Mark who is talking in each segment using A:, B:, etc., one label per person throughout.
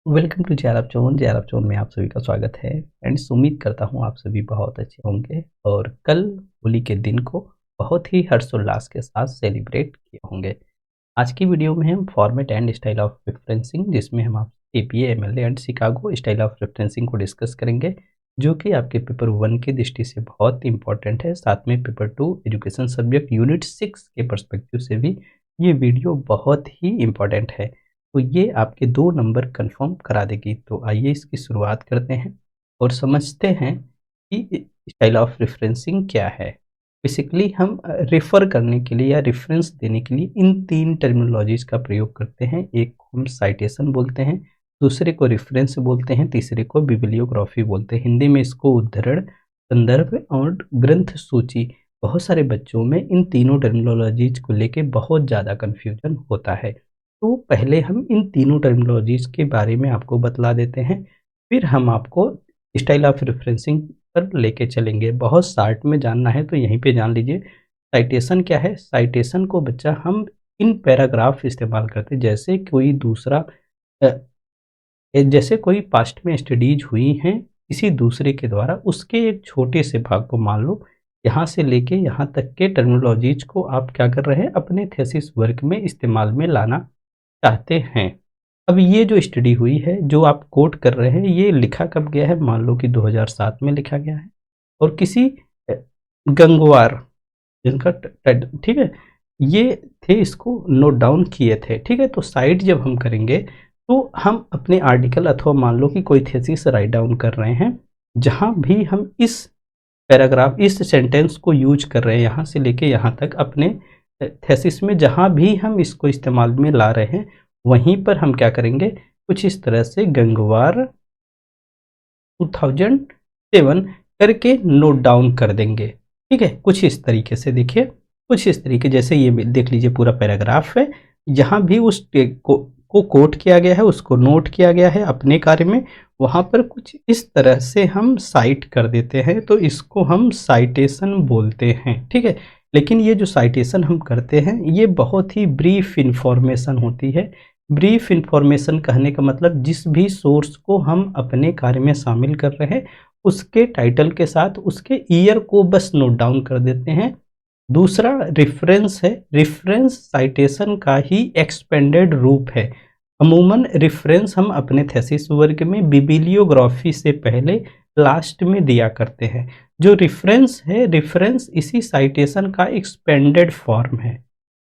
A: Welcome to J R F zone में आप सभी का स्वागत है। फ्रेंड्स, उम्मीद करता हूँ आप सभी बहुत अच्छे होंगे और कल होली के दिन को बहुत ही हर्षोल्लास के साथ सेलिब्रेट किए होंगे। आज की वीडियो में हम format and style of referencing, जिसमें हम आप APA MLA and Chicago style of referencing को डिस्कस करेंगे, जो कि आपके पेपर 1 की दृष्टि से बहुत इंपॉर्टेंट है। साथ में पेपर 2 एजुकेशन सब्जेक्ट यूनिट 6 के पर्सपेक्टिव से भी ये वीडियो बहुत ही इंपॉर्टेंट है। तो ये आपके 2 नंबर कंफर्म करा देगी। तो आइए इसकी शुरुआत करते हैं और समझते हैं कि स्टाइल ऑफ रेफरेंसिंग क्या है। बेसिकली हम रेफ़र करने के लिए या रेफरेंस देने के लिए इन 3 टर्मिनोलॉजीज़ का प्रयोग करते हैं। एक को हम साइटेशन बोलते हैं, दूसरे को रेफरेंस बोलते हैं, तीसरे को बिब्लियोग्राफी बोलते हैं। हिंदी में इसको उद्धरण, संदर्भ और ग्रंथ सूची। बहुत सारे बच्चों में इन तीनों टर्मिनोलॉजीज़ को लेके बहुत ज़्यादा कन्फ्यूजन होता है। तो पहले हम इन तीनों टर्मिनोलॉजीज़ के बारे में आपको बतला देते हैं, फिर हम आपको स्टाइल ऑफ रेफरेंसिंग पर लेके चलेंगे। बहुत शॉर्ट में जानना है तो यहीं पे जान लीजिए। साइटेशन क्या है? साइटेशन को बच्चा हम इन पैराग्राफ इस्तेमाल करते हैं, जैसे कोई दूसरा जैसे कोई पास्ट में स्टडीज हुई हैं किसी दूसरे के द्वारा, उसके एक छोटे से भाग को मान लो यहाँ से लेके यहाँ तक के टर्मिनोलॉजीज को आप क्या कर रहे हैं, अपने थीसिस वर्क में इस्तेमाल में लाना चाहते हैं। अब ये जो स्टडी हुई है, जो आप कोट कर रहे हैं, ये लिखा कब गया है? मान लो कि 2007 में लिखा गया है और किसी गंगवार जिनका ठीक है, ये थे, इसको नोट डाउन किए थे। ठीक है, तो साइट जब हम करेंगे तो हम अपने आर्टिकल अथवा मान लो कि कोई थीसिस राइट डाउन कर रहे हैं, जहाँ भी हम इस पैराग्राफ, इस सेंटेंस को यूज कर रहे हैं, यहाँ से लेके यहाँ तक अपने थीसिस में जहाँ भी हम इसको इस्तेमाल में ला रहे हैं, वहीं पर हम क्या करेंगे, कुछ इस तरह से गंगवार 2007 करके नोट डाउन कर देंगे। ठीक है, कुछ इस तरीके से देखिए, कुछ इस तरीके, जैसे ये देख लीजिए पूरा पैराग्राफ है, जहाँ भी उस को कोट किया गया है, उसको नोट किया गया है अपने कार्य में, वहाँ पर कुछ इस तरह से हम साइट कर देते हैं, तो इसको हम साइटेशन बोलते हैं। ठीक है, लेकिन ये जो साइटेशन हम करते हैं, ये बहुत ही ब्रीफ इंफॉर्मेशन होती है। ब्रीफ इंफॉर्मेशन कहने का मतलब, जिस भी सोर्स को हम अपने कार्य में शामिल कर रहे हैं, उसके टाइटल के साथ उसके ईयर को बस नोट डाउन कर देते हैं। दूसरा रेफरेंस है। रेफरेंस साइटेशन का ही एक्सपेंडेड रूप है। अमूमन रेफरेंस हम अपने थीसिस वर्क में बिब्लियोग्राफी से पहले लास्ट में दिया करते हैं। जो रेफरेंस है, रेफरेंस इसी साइटेशन का एक्सपेंडेड फॉर्म है,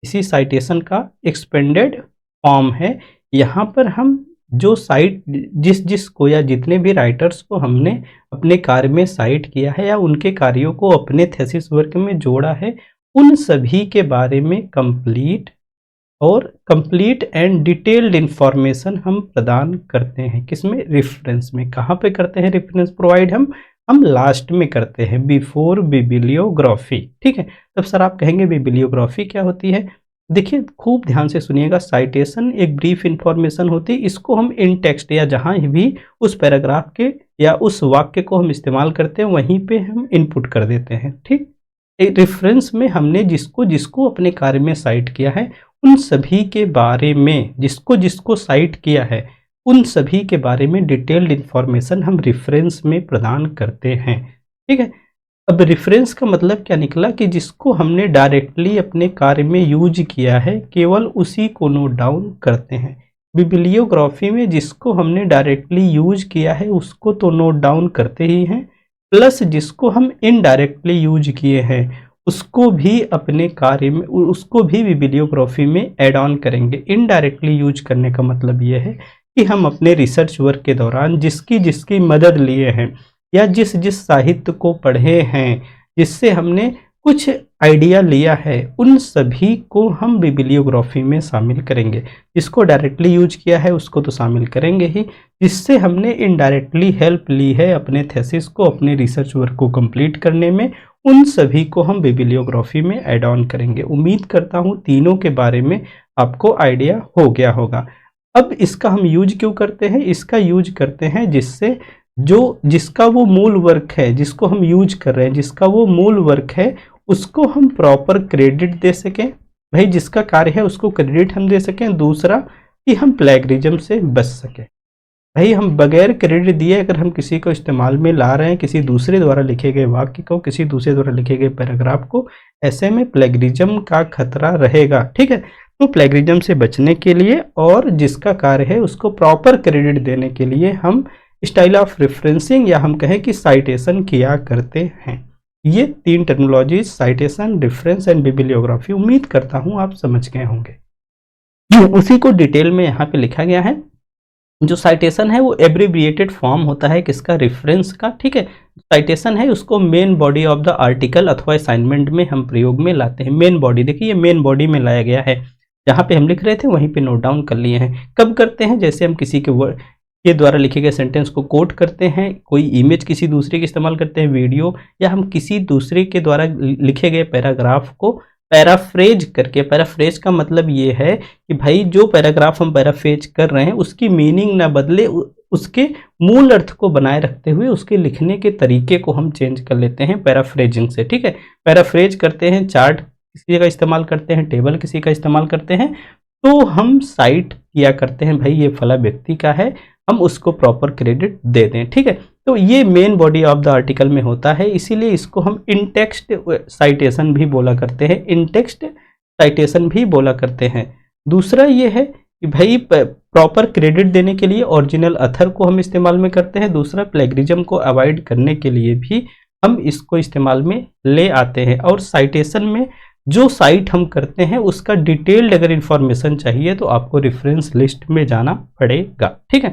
A: इसी साइटेशन का एक्सपेंडेड फॉर्म है। यहाँ पर हम जो साइट, जिस को या जितने भी राइटर्स को हमने अपने कार्य में साइट किया है या उनके कार्यों को अपने थीसिस वर्क में जोड़ा है, उन सभी के बारे में कंप्लीट एंड डिटेल्ड इंफॉर्मेशन हम प्रदान करते हैं। किसमें? रेफरेंस में। कहाँ पे करते हैं रेफरेंस प्रोवाइड? हम लास्ट में करते हैं, बिफोर बिब्लियोग्राफी। ठीक है, तब सर आप कहेंगे बिब्लियोग्राफी क्या होती है? देखिए, खूब ध्यान से सुनिएगा। साइटेशन एक ब्रीफ इंफॉर्मेशन होती है, इसको हम इन टेक्स्ट या जहाँ भी उस पैराग्राफ के या उस वाक्य को हम इस्तेमाल करते हैं, वहीं पे हम इनपुट कर देते हैं। ठीक, रेफरेंस में हमने जिसको जिसको अपने कार्य में साइट किया है, उन सभी के बारे में, जिसको जिसको साइट किया है, उन सभी के बारे में डिटेल्ड इंफॉर्मेशन हम रेफरेंस में प्रदान करते हैं। ठीक है, अब रेफरेंस का मतलब क्या निकला कि जिसको हमने डायरेक्टली अपने कार्य में यूज किया है, केवल उसी को नोट डाउन करते हैं। बिब्लियोग्राफी में जिसको हमने डायरेक्टली यूज किया है, उसको तो नोट डाउन करते ही हैं, प्लस जिसको हम इनडायरेक्टली यूज किए हैं, उसको भी अपने कार्य में, उसको भी बिब्लियोग्राफी में ऐड ऑन करेंगे। इनडायरेक्टली यूज करने का मतलब ये है कि हम अपने रिसर्च वर्क के दौरान जिसकी जिसकी मदद लिए हैं या जिस जिस साहित्य को पढ़े हैं, जिससे हमने कुछ आइडिया लिया है, उन सभी को हम बिब्लियोग्राफी में शामिल करेंगे। जिसको डायरेक्टली यूज किया है उसको तो शामिल करेंगे ही, जिससे हमने इनडायरेक्टली हेल्प ली है अपने थीसिस को, अपने रिसर्च वर्क को कंप्लीट करने में, उन सभी को हम बिब्लियोग्राफी में ऐड ऑन करेंगे। उम्मीद करता हूँ तीनों के बारे में आपको आइडिया हो गया होगा। अब इसका हम यूज क्यों करते हैं? इसका यूज करते हैं जिससे जिसका वो मूल वर्क है, जिसको हम यूज कर रहे हैं, जिसका वो मूल वर्क है, उसको हम प्रॉपर क्रेडिट दे सकें। भाई, जिसका कार्य है उसको क्रेडिट हम दे सकें। दूसरा कि हम प्लेगरिज्म से बच सकें। भाई हम बगैर क्रेडिट दिए अगर हम किसी को इस्तेमाल में ला रहे हैं, किसी दूसरे द्वारा लिखे गए वाक्य को, किसी दूसरे द्वारा लिखे गए पैराग्राफ को, ऐसे में प्लेगरिज्म का खतरा रहेगा। ठीक है, तो प्लेगरिज्म से बचने के लिए और जिसका कार्य है उसको प्रॉपर क्रेडिट देने के लिए हम स्टाइल ऑफ रेफरेंसिंग या हम कहें कि साइटेशन किया करते हैं। ये 3 terminology, citation, reference and bibliography, उम्मीद करता हूं आप समझ गए होंगे। उसी को डिटेल में यहाँ पे लिखा गया है। जो साइटेशन है वो एब्रिविएटेड फॉर्म होता है किसका, रेफरेंस का। ठीक है, साइटेशन है उसको main body of the article अथवा असाइनमेंट में हम प्रयोग में लाते हैं। मेन बॉडी देखिए, ये मेन बॉडी में लाया गया है, जहाँ पे हम लिख रहे थे वहीं पे नोट डाउन कर लिए हैं। कब करते हैं, जैसे हम किसी के द्वारा लिखे गए सेंटेंस को कोट करते हैं, कोई इमेज किसी दूसरे की इस्तेमाल करते हैं, वीडियो, या हम किसी दूसरे के द्वारा लिखे गए पैराग्राफ को पैराफ्रेज करके। पैराफ्रेज का मतलब ये है कि भाई जो पैराग्राफ हम पैराफ्रेज कर रहे हैं उसकी मीनिंग ना बदले, उसके मूल अर्थ को बनाए रखते हुए उसके लिखने के तरीके को हम चेंज कर लेते हैं पैराफ्रेजिंग से। ठीक है, पैराफ्रेज करते हैं, चार्ट किसी का इस्तेमाल करते हैं, टेबल किसी का इस्तेमाल करते हैं, तो हम साइट किया करते हैं भाई ये फला व्यक्ति का है, हम उसको प्रॉपर क्रेडिट दे दें। ठीक है, तो ये main body of the article में होता है, इसीलिए इसको हम इनटेक्स्ट साइटेशन भी बोला करते हैं, इनटेक्स्ट साइटेशन भी बोला करते हैं। दूसरा ये है कि भाई प्रॉपर क्रेडिट देने के लिए ओरिजिनल अथर को हम इस्तेमाल में करते हैं। दूसरा, प्लेगरिज्म को अवॉइड करने के लिए भी हम इसको इस्तेमाल में ले आते हैं। और साइटेशन में जो साइट हम करते हैं उसका डिटेल्ड अगर इंफॉर्मेशन चाहिए तो आपको रेफरेंस लिस्ट में जाना पड़ेगा। ठीक है,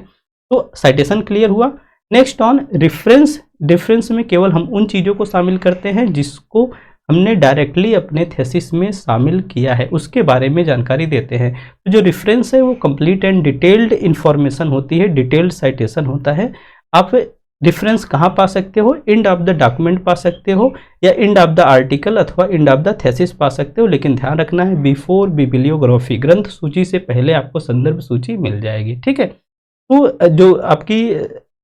A: तो साइटेशन क्लियर हुआ। Next on reference. रेफरेंस में केवल हम उन चीज़ों को शामिल करते हैं जिसको हमने डायरेक्टली अपने थीसिस में शामिल किया है, उसके बारे में जानकारी देते हैं। तो जो रेफरेंस है वो कंप्लीट एंड डिटेल्ड इंफॉर्मेशन होती है, डिटेल्ड साइटेशन होता है। आप रेफरेंस कहाँ पा सकते हो, एंड ऑफ द डॉक्यूमेंट पा सकते हो, या एंड ऑफ द आर्टिकल अथवा एंड ऑफ द थीसिस पा सकते हो, लेकिन ध्यान रखना है बिफोर बिब्लियोग्राफी, ग्रंथ सूची से पहले आपको संदर्भ सूची मिल जाएगी। ठीक है, तो जो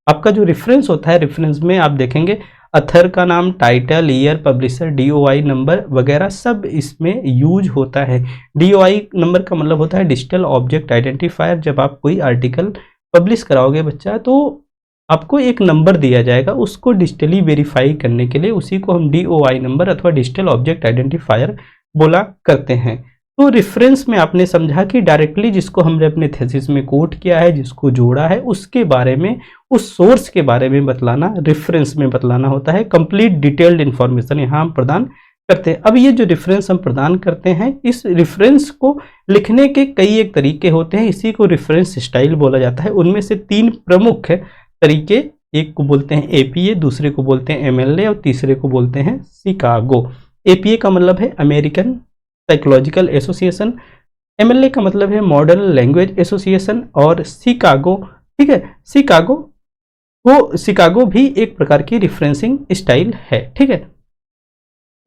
A: आपका जो रेफरेंस होता है, रेफरेंस में आप देखेंगे अथर का नाम, title, year, publisher, DOI number वगैरह सब इसमें यूज होता है। डीओआई नंबर का मतलब होता है डिजिटल ऑब्जेक्ट आइडेंटिफायर। जब आप कोई आर्टिकल पब्लिश कराओगे बच्चा, तो आपको एक नंबर दिया जाएगा, उसको डिजिटली वेरीफाई करने के लिए उसी को हम डीओआई नंबर अथवा डिजिटल ऑब्जेक्ट आइडेंटिफायर बोला करते हैं। तो रेफरेंस में आपने समझा कि डायरेक्टली जिसको हमने अपने थीसिस में कोट किया है, जिसको जोड़ा है, उसके बारे में, उस सोर्स के बारे में बतलाना रेफरेंस में बतलाना होता है। कंप्लीट डिटेल्ड इंफॉर्मेशन यहाँ हम प्रदान करते हैं। अब ये जो रेफरेंस हम प्रदान करते हैं, इस रेफरेंस को लिखने के कई एक तरीके होते हैं, इसी को रेफरेंस स्टाइल बोला जाता है। उनमें से 3 प्रमुख तरीके, एक को बोलते हैं एपीए, दूसरे को बोलते हैं एमएलए और तीसरे को बोलते हैं शिकागो। एपीए का मतलब है अमेरिकन साइकोलॉजिकल एसोसिएशन, एमएलए का मतलब है मॉडर्न लैंग्वेज एसोसिएशन, और शिकागो। ठीक है, शिकागो भी एक प्रकार की रेफरेंसिंग स्टाइल है। ठीक है,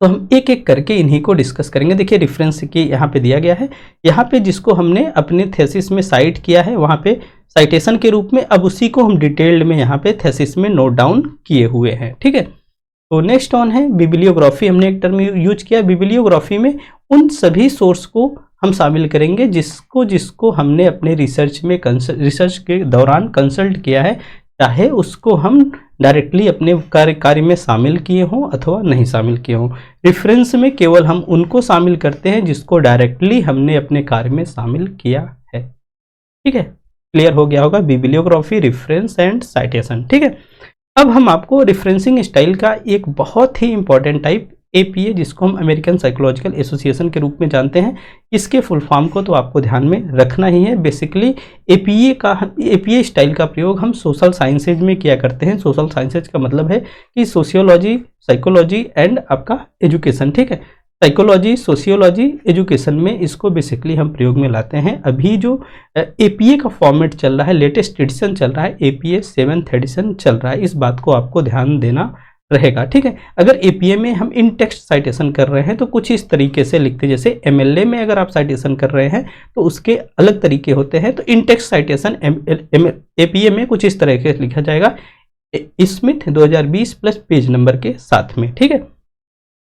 A: तो हम एक एक करके इन्हीं को डिस्कस करेंगे। देखिए रेफरेंस की यहाँ पे दिया गया है, यहाँ पे जिसको हमने अपने थीसिस में साइट किया है वहाँ पे साइटेशन के रूप में, अब उसी को हम डिटेल्ड में यहाँ पे थीसिस में नोट डाउन किए हुए हैं। ठीक है, तो नेक्स्ट ऑन है बिब्लियोग्राफी। हमने एक टर्म यूज किया, बिब्लियोग्राफी में उन सभी सोर्स को हम शामिल करेंगे जिसको हमने अपने रिसर्च के दौरान कंसल्ट किया है, चाहे उसको हम डायरेक्टली अपने कार्य में शामिल किए हों अथवा नहीं शामिल किए हों। रेफरेंस में केवल हम उनको शामिल करते हैं जिसको डायरेक्टली हमने अपने कार्य में शामिल किया है। ठीक है, क्लियर हो गया होगा बिब्लियोग्राफी, रेफरेंस एंड साइटेशन। ठीक है, अब हम आपको रेफरेंसिंग स्टाइल का एक बहुत ही इंपॉर्टेंट टाइप एपीए, जिसको हम अमेरिकन साइकोलॉजिकल एसोसिएशन के रूप में जानते हैं, इसके फुल फॉर्म को तो आपको ध्यान में रखना ही है। बेसिकली एपीए स्टाइल का प्रयोग हम सोशल साइंसेज में किया करते हैं। सोशल साइंसेज का मतलब है कि सोशियोलॉजी, साइकोलॉजी एंड आपका एजुकेशन। ठीक है, साइकोलॉजी, सोशियोलॉजी, एजुकेशन में इसको बेसिकली हम प्रयोग में लाते हैं। अभी जो एपीए का फॉर्मेट चल रहा है, लेटेस्ट एडिशन चल रहा है, एपीए 7th एडिशन चल रहा है, इस बात को आपको ध्यान देना रहेगा। ठीक है, अगर एपीए में हम इन टेक्स्ट साइटेशन कर रहे हैं तो कुछ इस तरीके से लिखते हैं, जैसे एमएलए में अगर आप साइटेशन कर रहे हैं तो उसके अलग तरीके होते हैं। तो इन टेक्स्ट साइटेशन एपीए में कुछ इस तरह से लिखा जाएगा, स्मिथ 2020 प्लस पेज नंबर के साथ में। ठीक है,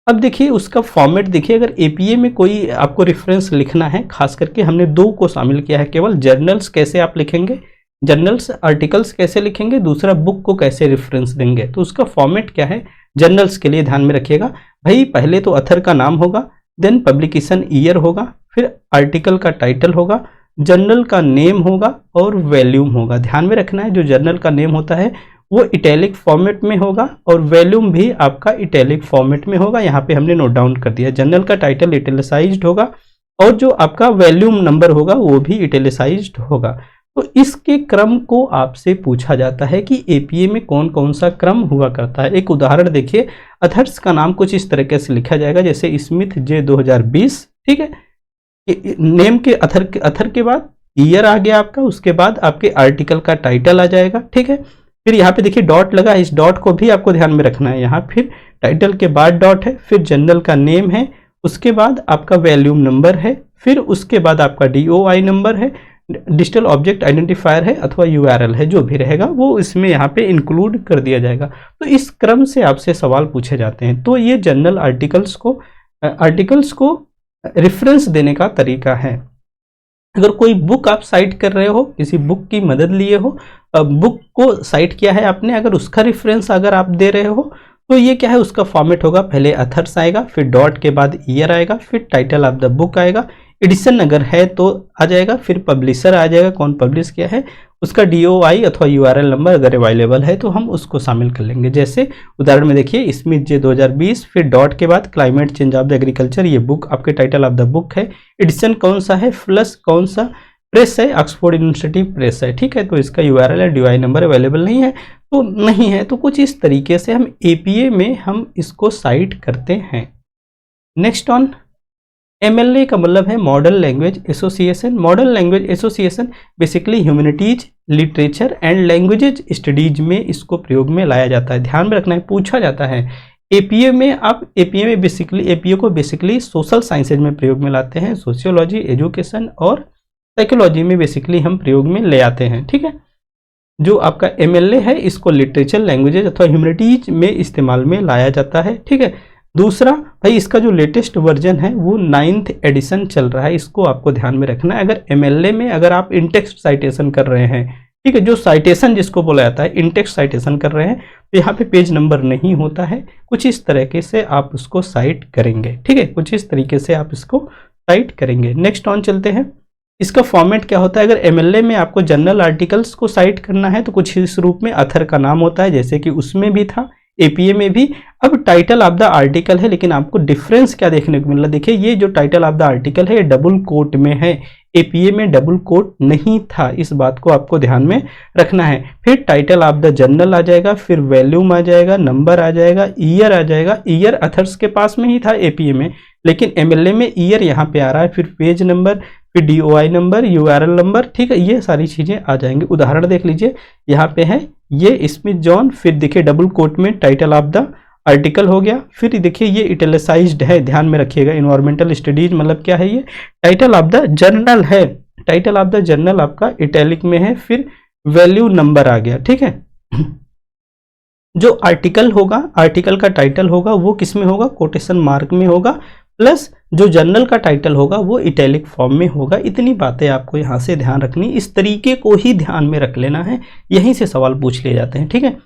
A: अब देखिए उसका फॉर्मेट देखिए, अगर एपीए में कोई आपको रेफरेंस लिखना है, खास करके हमने 2 को शामिल किया है केवल। जर्नल्स कैसे आप लिखेंगे, जर्नल्स आर्टिकल्स कैसे लिखेंगे, दूसरा बुक को कैसे रेफरेंस देंगे। तो उसका फॉर्मेट क्या है जर्नल्स के लिए, ध्यान में रखिएगा भाई। पहले तो ऑथर का नाम होगा, देन पब्लिकेशन ईयर होगा, फिर आर्टिकल का टाइटल होगा, जर्नल का नेम होगा और वॉल्यूम होगा। ध्यान में रखना है जो जर्नल का नेम होता है वो इटैलिक फॉर्मेट में होगा और वॉल्यूम भी आपका इटैलिक फॉर्मेट में होगा। यहाँ पे हमने नोट डाउन कर दिया। जर्नल का टाइटल इटैलिसाइज्ड होगा और जो आपका वॉल्यूम नंबर होगा वो भी इटैलिसाइज्ड होगा। तो इसके क्रम को आपसे पूछा जाता है कि एपीए में कौन कौन सा क्रम हुआ करता है। एक उदाहरण देखिए, अथर्स का नाम कुछ इस तरीके से लिखा जाएगा जैसे स्मिथ जे 2020, ठीक है। नेम के अथर के बाद ईयर आ गया आपका, उसके बाद आपके आर्टिकल का टाइटल आ जाएगा, ठीक है। फिर यहाँ पे देखिए डॉट लगा, इस डॉट को भी आपको ध्यान में रखना है। यहाँ फिर टाइटल के बाद डॉट है, फिर जर्नल का नेम है, उसके बाद आपका वॉल्यूम नंबर है, फिर उसके बाद आपका DOI नंबर है, डिजिटल ऑब्जेक्ट आइडेंटिफायर है अथवा URL है, जो भी रहेगा वो इसमें यहाँ पे इंक्लूड कर दिया जाएगा। तो इस क्रम से आपसे सवाल पूछे जाते हैं। तो ये जर्नल आर्टिकल्स को रेफरेंस देने का तरीका है। अगर कोई बुक आप साइट कर रहे हो, किसी बुक की मदद लिए हो, बुक को साइट किया है आपने, अगर उसका रेफरेंस अगर आप दे रहे हो तो ये क्या है, उसका फॉर्मेट होगा, पहले अथर्स आएगा, फिर डॉट के बाद ईयर आएगा, फिर टाइटल ऑफ द बुक आएगा, एडिशन अगर है तो आ जाएगा, फिर पब्लिशर आ जाएगा, कौन पब्लिश किया है, उसका DOI अथवा URL नंबर अगर अवेलेबल है तो हम उसको शामिल कर लेंगे। जैसे उदाहरण में देखिए स्मिथ जे 2020, फिर डॉट के बाद climate change of the agriculture, ये बुक आपके टाइटल ऑफ द बुक है, एडिशन कौन सा है, प्लस कौन सा प्रेस है, ऑक्सफोर्ड यूनिवर्सिटी प्रेस है, ठीक है। तो इसका URL है, DOI नंबर अवेलेबल नहीं है तो नहीं है। तो कुछ इस तरीके से हम APA में हम इसको साइट करते हैं। नेक्स्ट ऑन MLA का मतलब है model language association. Model language association basically humanities, literature and languages studies में इसको प्रयोग में लाया जाता है। ध्यान में रखना है, पूछा जाता है। APA में आप APA को बेसिकली सोशल साइंसेज में प्रयोग में लाते हैं, सोशियोलॉजी, एजुकेशन और साइकोलॉजी में बेसिकली हम प्रयोग में ले आते हैं, ठीक है। जो आपका MLA है इसको लिटरेचर, लैंग्वेजेज अथवा ह्यूमैनिटीज में इस्तेमाल में लाया जाता है, ठीक है। दूसरा भाई इसका जो लेटेस्ट वर्जन है वो 9th एडिशन चल रहा है, इसको आपको ध्यान में रखना है। अगर MLA में अगर आप इंटेक्स्ट साइटेशन कर रहे हैं, ठीक है, जो साइटेशन जिसको बोला जाता है इंटेक्स्ट साइटेशन कर रहे हैं, तो यहाँ पे पेज नंबर नहीं होता है। कुछ इस तरीके से आप उसको साइट करेंगे, ठीक है, कुछ इस तरीके से आप इसको साइट करेंगे। नेक्स्ट ऑन चलते हैं। इसका फॉर्मेट क्या होता है, अगर MLA में आपको जर्नल आर्टिकल्स को साइट करना है तो कुछ इस रूप में अथर का नाम होता है, जैसे कि उसमें भी था, APA में भी। अब टाइटल ऑफ द आर्टिकल है, लेकिन आपको डिफरेंस क्या देखने को मिल रहा है, देखिए ये जो टाइटल ऑफ द आर्टिकल है ये डबल कोट में है, APA में डबल कोट नहीं था, इस बात को आपको ध्यान में रखना है। फिर टाइटल ऑफ द जर्नल आ जाएगा, फिर वॉल्यूम आ जाएगा, नंबर आ जाएगा, ईयर आ जाएगा। ईयर अथर्स के पास में ही था APA में, लेकिन MLA में ईयर यहाँ पे आ रहा है, फिर पेज नंबर, फिर DOI नंबर, URL नंबर, ठीक है, ये सारी चीजें आ जाएंगी। उदाहरण देख लीजिए, यहाँ पे है ये स्मिथ जॉन, फिर देखिए डबल कोट में टाइटल ऑफ द आर्टिकल हो गया, फिर देखिए ये इटैलिसाइज्ड है, ध्यान में रखिएगा। एनवायरमेंटल स्टडीज मतलब क्या है, ये टाइटल ऑफ द जर्नल है, टाइटल ऑफ द जर्नल आपका इटैलिक में है, फिर वैल्यू नंबर आ गया, ठीक है। जो आर्टिकल होगा, आर्टिकल का टाइटल होगा वो किस में होगा, कोटेशन मार्क में होगा, प्लस जो जर्नल का टाइटल होगा वो इटैलिक फॉर्म में होगा। इतनी बातें आपको यहाँ से ध्यान रखनी, इस तरीके को ही ध्यान में रख लेना है, यहीं से सवाल पूछ लिए जाते हैं, ठीक है।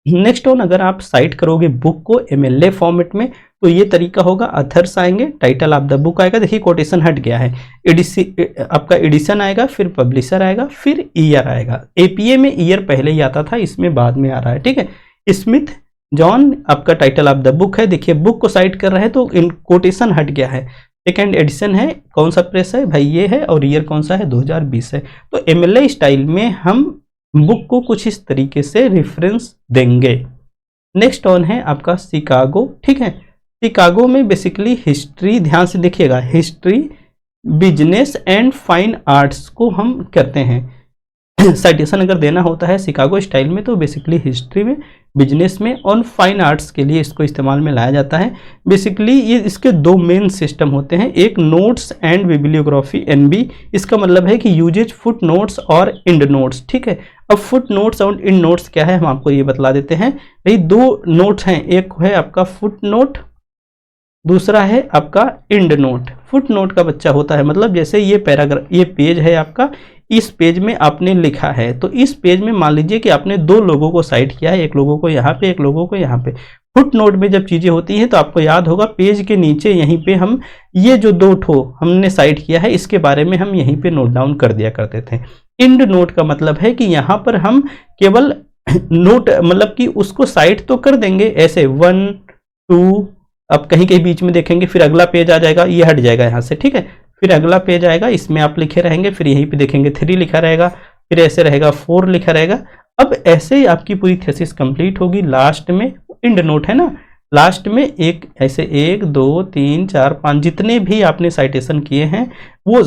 A: नेक्स्ट ऑन, अगर आप साइट करोगे बुक को MLA फॉर्मेट में तो ये तरीका होगा, अथर्स आएंगे, टाइटल ऑफ द बुक आएगा, देखिए कोटेशन हट गया है, आपका एडिशन आएगा, फिर पब्लिशर आएगा, फिर ईयर आएगा। APA में ईयर पहले ही आता था, इसमें बाद में आ रहा है, ठीक है। स्मिथ जॉन आपका टाइटल ऑफ द बुक है, देखिए बुक को साइट कर रहे हैं तो इन कोटेशन हट गया है, सेकेंड एडिशन है, कौन सा प्रेस है भाई ये है, और ईयर कौन सा है 2020 है। तो MLA स्टाइल में हम बुक को कुछ इस तरीके से रेफरेंस देंगे। नेक्स्ट ऑन है आपका शिकागो, ठीक है। शिकागो में बेसिकली हिस्ट्री, ध्यान से देखिएगा, history, business and fine arts को हम करते हैं। साइटेशन अगर देना होता है शिकागो स्टाइल में तो बेसिकली हिस्ट्री में, बिजनेस में और फाइन आर्ट्स के लिए इसको इस्तेमाल में लाया जाता है। बेसिकली ये इसके दो मेन सिस्टम होते हैं, एक नोट्स एंड बिब्लियोग्राफी NB, इसका मतलब है कि यूजेज फुट नोट्स और इंड नोट्स, ठीक है। अब फुट नोट्स और इंड नोट्स क्या है हम आपको ये बतला देते हैं। भाई दो नोट्स हैं, एक है आपका फुट नोट, दूसरा है आपका इंड नोट। फुट नोट का बच्चा होता है मतलब जैसे ये पैराग्राफ, ये पेज है आपका, इस पेज में आपने लिखा है, तो इस पेज में मान लीजिए कि आपने दो लोगों को साइट किया है, एक लोगों को यहाँ पे, एक लोगों को यहाँ पे। फुट नोट में जब चीजें होती हैं तो आपको याद होगा पेज के नीचे यहीं पे हम ये जो दो ठो हमने साइट किया है इसके बारे में हम यहीं पे नोट डाउन कर दिया करते थे। इंड नोट का मतलब है कि यहाँ पर हम केवल नोट मतलब कि उसको साइट तो कर देंगे ऐसे 1 2, अब कहीं कहीं बीच में देखेंगे, फिर अगला पेज आ जाएगा, ये हट जाएगा यहाँ से, ठीक है, फिर अगला पेज आएगा, इसमें आप लिखे रहेंगे, फिर यहीं पे देखेंगे 3 लिखा रहेगा, फिर ऐसे रहेगा 4 लिखा रहेगा। अब ऐसे ही आपकी पूरी थीसिस कंप्लीट होगी। लास्ट में इंड नोट है ना, लास्ट में एक ऐसे 1 2 3 4 5 जितने भी आपने साइटेशन किए हैं वो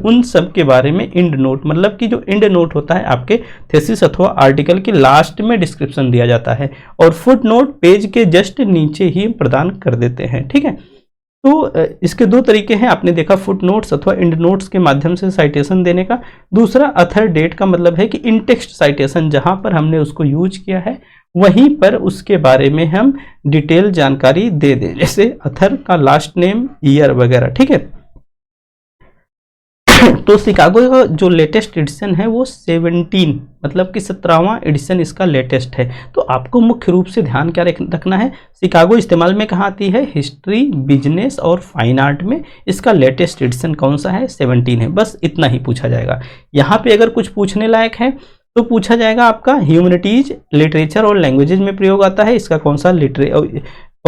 A: उन सब के बारे में इंड नोट, मतलब कि जो इंड नोट होता है आपके थीसिस अथवा आर्टिकल के लास्ट में डिस्क्रिप्शन दिया जाता है, और फुट नोट पेज के जस्ट नीचे ही प्रदान कर देते हैं, ठीक है। तो इसके दो तरीके हैं, आपने देखा फुट नोट्स अथवा इंड नोट्स के माध्यम से साइटेशन देने का। दूसरा अथर डेट का मतलब है कि इन टेक्स्ट साइटेशन जहां पर हमने उसको यूज किया है वहीं पर उसके बारे में हम डिटेल जानकारी दे दें, जैसे अथर का लास्ट नेम, ईयर वगैरह, ठीक है। तो शिकागो का जो लेटेस्ट एडिशन है वो 17 मतलब कि 17वां एडिशन इसका लेटेस्ट है। तो आपको मुख्य रूप से ध्यान क्या रखना है, शिकागो इस्तेमाल में कहाँ आती है, हिस्ट्री, बिजनेस और फाइन आर्ट में। इसका लेटेस्ट एडिशन कौन सा है, 17 है, बस इतना ही पूछा जाएगा। यहाँ पे अगर कुछ पूछने लायक है तो पूछा जाएगा आपका ह्यूमैनिटीज, लिटरेचर और लैंग्वेजेज में प्रयोग आता है, इसका कौन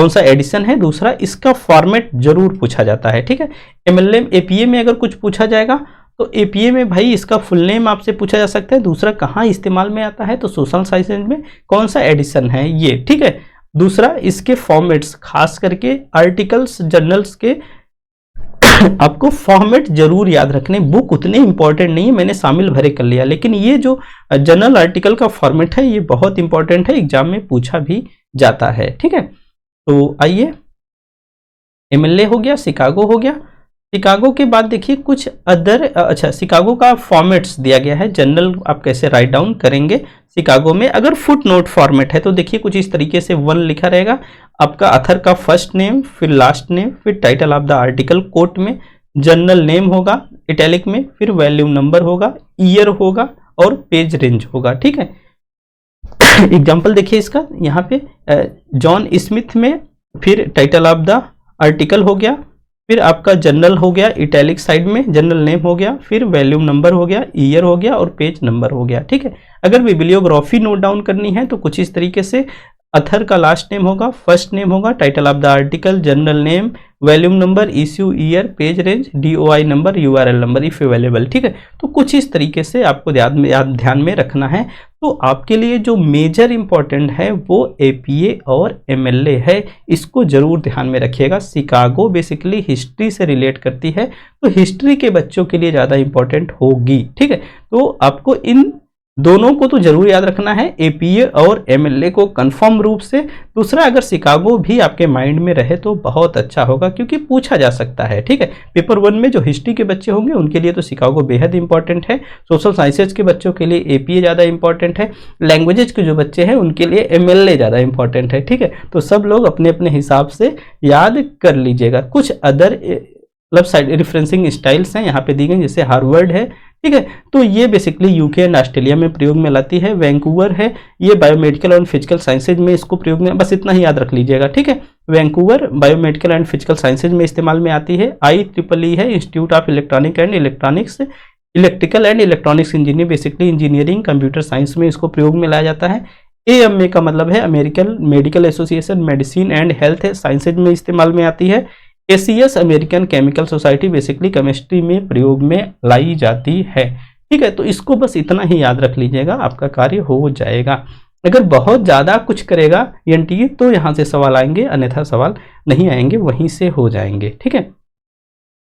A: सा एडिशन है। दूसरा इसका फॉर्मेट जरूर पूछा जाता है, ठीक है। एमएलए एपीए में अगर कुछ पूछा जाएगा तो एपीए में भाई इसका फुल नेम आपसे पूछा जा सकता है। दूसरा कहाँ इस्तेमाल में आता है, तो सोशल साइंसेज में कौन सा एडिशन है ये, ठीक है। दूसरा इसके फॉर्मेट्स, खास करके आर्टिकल्स जर्नल्स के आपको फॉर्मेट जरूर याद रखने। बुक उतने इंपॉर्टेंट नहीं है, मैंने शामिल भरे कर लिया, लेकिन ये जो जर्नल आर्टिकल का फॉर्मेट है ये बहुत इंपॉर्टेंट है, एग्जाम में पूछा भी जाता है, ठीक है। तो आइए, एमएलए हो गया, शिकागो हो गया। शिकागो के बाद देखिए कुछ अदर, अच्छा शिकागो का फॉर्मेट्स दिया गया है, जनरल आप कैसे राइट डाउन करेंगे शिकागो में। अगर फुट नोट फॉर्मेट है तो देखिए कुछ इस तरीके से 1 लिखा रहेगा, आपका अथर का फर्स्ट नेम, फिर लास्ट नेम, फिर title of the article quote में, जर्नल नेम होगा इटैलिक में, फिर वॉल्यूम नंबर होगा, ईयर होगा और पेज रेंज होगा, ठीक है। एग्जाम्पल देखिए इसका, यहाँ पे जॉन स्मिथ में, फिर टाइटल ऑफ द आर्टिकल हो गया, फिर आपका जर्नल हो गया इटैलिक साइड में, जर्नल नेम हो गया, फिर वॉल्यूम नंबर हो गया, ईयर हो गया और पेज नंबर हो गया, ठीक है। अगर बिब्लियोग्राफी नोट डाउन करनी है तो कुछ इस तरीके से, अथर का लास्ट नेम होगा, फर्स्ट नेम होगा, title of the article, journal name, volume number, issue year, page range, DOI number, URL number if available, ठीक है। तो कुछ इस तरीके से आपको ध्यान में रखना है। तो आपके लिए जो मेजर इंपॉर्टेंट है वो एपीए और एमएलए है, इसको जरूर ध्यान में रखिएगा। शिकागो बेसिकली हिस्ट्री से रिलेट करती है, तो हिस्ट्री के बच्चों के लिए ज़्यादा इंपॉर्टेंट होगी, ठीक है। तो आपको इन दोनों को तो जरूर याद रखना है, एपीए और एमएलए को कंफर्म रूप से। दूसरा, अगर शिकागो भी आपके माइंड में रहे तो बहुत अच्छा होगा, क्योंकि पूछा जा सकता है, ठीक है। पेपर 1 में जो हिस्ट्री के बच्चे होंगे उनके लिए तो शिकागो बेहद इंपॉर्टेंट है, सोशल साइंसेज के बच्चों के लिए एपीए ज़्यादा इंपॉर्टेंट है, लैंग्वेजेज के जो बच्चे हैं उनके लिए एमएलए ज़्यादा इंपॉर्टेंट है, ठीक है। तो सब लोग अपने अपने हिसाब से याद कर लीजिएगा। कुछ अदर मतलब साइड रेफरेंसिंग स्टाइल्स हैं यहाँ पे दी गई, जैसे हार्वर्ड है, ठीक है। तो ये बेसिकली यूके एंड ऑस्ट्रेलिया में प्रयोग में लाती है। वैंकूवर है, ये बायोमेडिकल और फिजिकल साइंसेज में इसको प्रयोग में, बस इतना ही याद रख लीजिएगा, ठीक है। Vancouver biomedical and physical sciences में इस्तेमाल में आती है। IEEE है, institute of electronic and electronics, electrical and electronics engineer, basically engineering computer science में इसको प्रयोग में लाया जाता है। AMA का मतलब है American medical association, medicine and health sciences में इस्तेमाल में आती है। ACS American chemical society, basically chemistry में प्रयोग में लाई जाती है, ठीक है। तो इसको बस इतना ही याद रख लीजिएगा, आपका कार्य हो जाएगा। अगर बहुत ज़्यादा कुछ करेगा ENT तो यहाँ से सवाल आएंगे, अन्यथा सवाल नहीं आएंगे, वहीं से हो जाएंगे, ठीक है।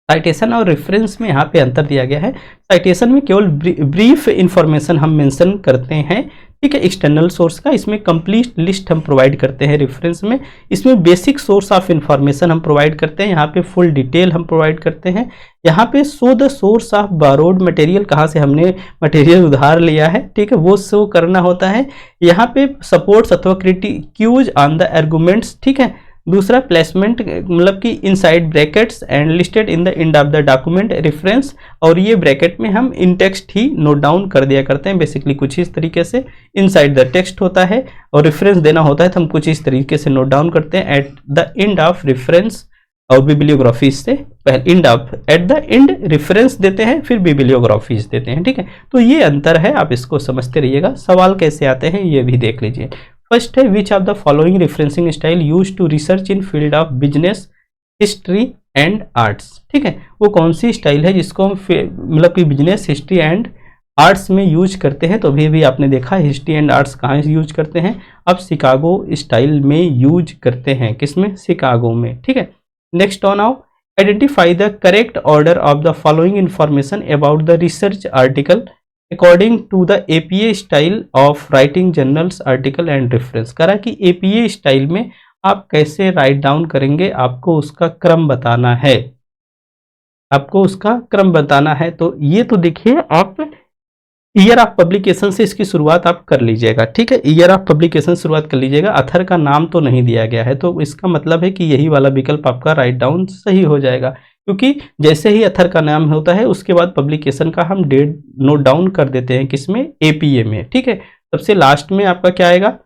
A: साइटेशन और रेफरेंस में यहाँ पे अंतर दिया गया है। साइटेशन में केवल ब्रीफ इंफॉर्मेशन हम मेंशन करते हैं, ठीक है, एक्सटर्नल सोर्स का। इसमें कंप्लीट लिस्ट हम प्रोवाइड करते हैं। रेफरेंस में इसमें बेसिक सोर्स ऑफ इंफॉर्मेशन हम प्रोवाइड करते हैं, यहाँ पे फुल डिटेल हम प्रोवाइड करते हैं। यहाँ पे show the source of borrowed material, कहाँ से हमने मटेरियल उधार लिया है, ठीक है, वो शो करना होता है। यहाँ पे सपोर्ट्स अथवा क्यूज ऑन द आर्गुमेंट्स, ठीक है, दूसरा प्लेसमेंट मतलब कि inside brackets and listed in the end of the document reference, और ये ब्रैकेट में हम इन टेक्स्ट ही नोट डाउन कर दिया करते हैं। बेसिकली कुछ इस तरीके से इनसाइड द टेक्स्ट होता है और रेफरेंस देना होता है तो हम कुछ इस तरीके से नोट डाउन करते हैं at the end of reference और बिब्लियोग्राफीज से पहले end of at the end reference देते हैं फिर बिब्लियोग्राफीज देते हैं। ठीक है, तो ये अंतर है, आप इसको समझते रहिएगा। सवाल कैसे आते हैं ये भी देख लीजिए। फर्स्ट है which of the following referencing style use to research in field of business history and arts. ठीक है, वो कौन सी स्टाइल है जिसको हम मतलब कि बिजनेस हिस्ट्री एंड आर्ट्स में यूज करते हैं। तो अभी आपने देखा हिस्ट्री एंड आर्ट्स कहाँ यूज करते हैं, अब शिकागो स्टाइल में यूज करते हैं। किसमें? शिकागो में। ठीक है, नेक्स्ट ऑन आओ, identify the correct order of the following information about the research article according to the APA style of writing journals article and reference. करा कि एपीए स्टाइल में आप कैसे राइट डाउन करेंगे, आपको उसका क्रम बताना है, आपको उसका क्रम बताना है। तो ये तो देखिए आप ईयर ऑफ पब्लिकेशन से इसकी शुरुआत आप कर लीजिएगा। ठीक है, ईयर ऑफ पब्लिकेशन शुरुआत कर लीजिएगा। अथर का नाम तो नहीं दिया गया है, तो इसका मतलब है कि यही वाला विकल्प आपका राइट डाउन सही हो जाएगा, क्योंकि जैसे ही अथर का नाम होता है उसके बाद पब्लिकेशन का हम डेट नोट डाउन कर देते हैं। किसमें? एपीए में। ठीक है, सबसे लास्ट में आपका क्या आएगा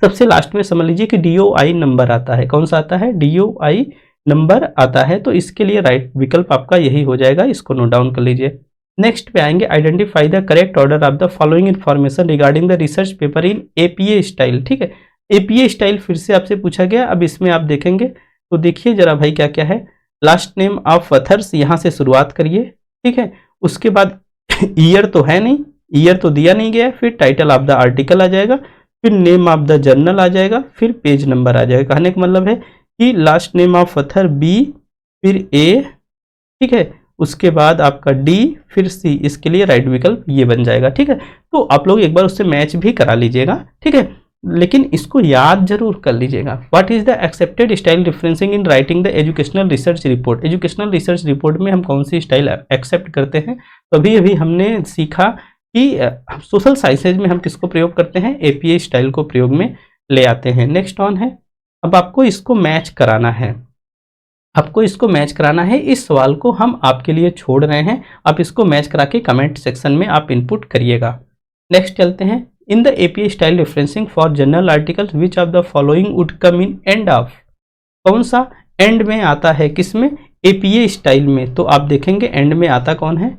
A: सबसे लास्ट में समझ लीजिए कि डीओआई नंबर आता है। कौन सा आता है? डीओआई नंबर आता है। तो इसके लिए राइट विकल्प आपका यही हो जाएगा, इसको नोट डाउन कर लीजिए। नेक्स्ट पे आएंगे, identify the correct order of the following information regarding the research paper in APA style. ठीक है, एपीए स्टाइल फिर से आपसे पूछा गया। अब इसमें आप देखेंगे तो देखिए जरा भाई क्या क्या है। लास्ट नेम ऑफ ऑथर्स यहाँ से शुरुआत करिए। ठीक है, उसके बाद ईयर तो है नहीं, ईयर तो दिया नहीं गया, फिर टाइटल ऑफ द आर्टिकल आ जाएगा, फिर नेम ऑफ द जर्नल आ जाएगा, फिर पेज नंबर आ जाएगा। कहने का मतलब है कि last name of author B, फिर ए, ठीक है, उसके बाद आपका डी, फिर सी। इसके लिए राइट विकल्प ये बन जाएगा। ठीक है, तो आप लोग एक बार उससे मैच भी करा लीजिएगा। ठीक है, लेकिन इसको याद जरूर कर लीजिएगा। What is the accepted style differencing in writing the educational research report. Educational research report में हम कौन सी स्टाइल एक्सेप्ट करते हैं, तो अभी हमने सीखा कि सोशल साइंसेज में हम किसको प्रयोग करते हैं, एपीए स्टाइल को प्रयोग में ले आते हैं। नेक्स्ट ऑन है, अब आपको इसको मैच कराना है, आपको इसको मैच कराना है। इस सवाल को हम आपके लिए छोड़ रहे हैं, आप इसको मैच करा के कमेंट सेक्शन में आप इनपुट करिएगा। नेक्स्ट चलते हैं, in the APA style referencing for journal articles which of the following would come in end of. कौन सा एंड में आता है, किसमें? एपीए स्टाइल में। तो आप देखेंगे एंड में आता कौन है,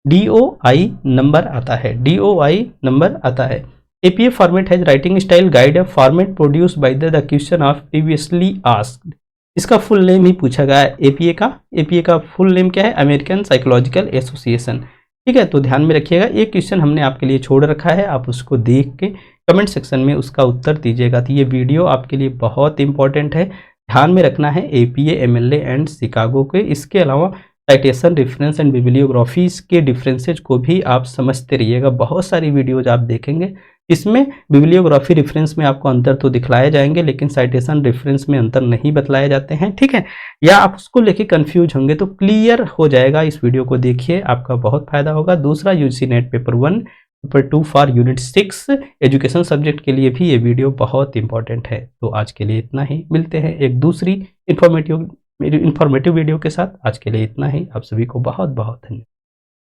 A: डीओआई नंबर आता है, डीओआई नंबर आता है। APA format has writing style guide a format produced by the question of previously asked. इसका फुल नेम ही पूछा गया है एपीए का। एपीए का फुल नेम क्या है? American psychological association. ठीक है, तो ध्यान में रखिएगा, एक क्वेश्चन हमने आपके लिए छोड़ रखा है, आप उसको देख के कमेंट सेक्शन में उसका उत्तर दीजिएगा। तो ये वीडियो आपके लिए बहुत इंपॉर्टेंट है, ध्यान में रखना है एपीए, एमएलए एंड शिकागो के। इसके अलावा साइटेशन, रेफरेंस एंड बिब्लियोग्राफीज के डिफरेंसेज को भी आप समझते रहिएगा। बहुत सारी वीडियोज आप देखेंगे, इसमें बिब्लियोग्राफी रेफरेंस में आपको अंतर तो दिखलाए जाएंगे, लेकिन साइटेशन रेफरेंस में अंतर नहीं बतलाए जाते हैं। ठीक है, या आप उसको लेके कंफ्यूज होंगे तो क्लियर हो जाएगा। इस वीडियो को देखिए, आपका बहुत फायदा होगा। दूसरा, UGC net paper 1 paper 2 for unit 6 education subject के लिए भी ये वीडियो बहुत इंपॉर्टेंट है। तो आज के लिए इतना ही, मिलते हैं एक दूसरी इंफॉर्मेटिव वीडियो के साथ। आज के लिए इतना ही, आप सभी को बहुत बहुत धन्यवाद।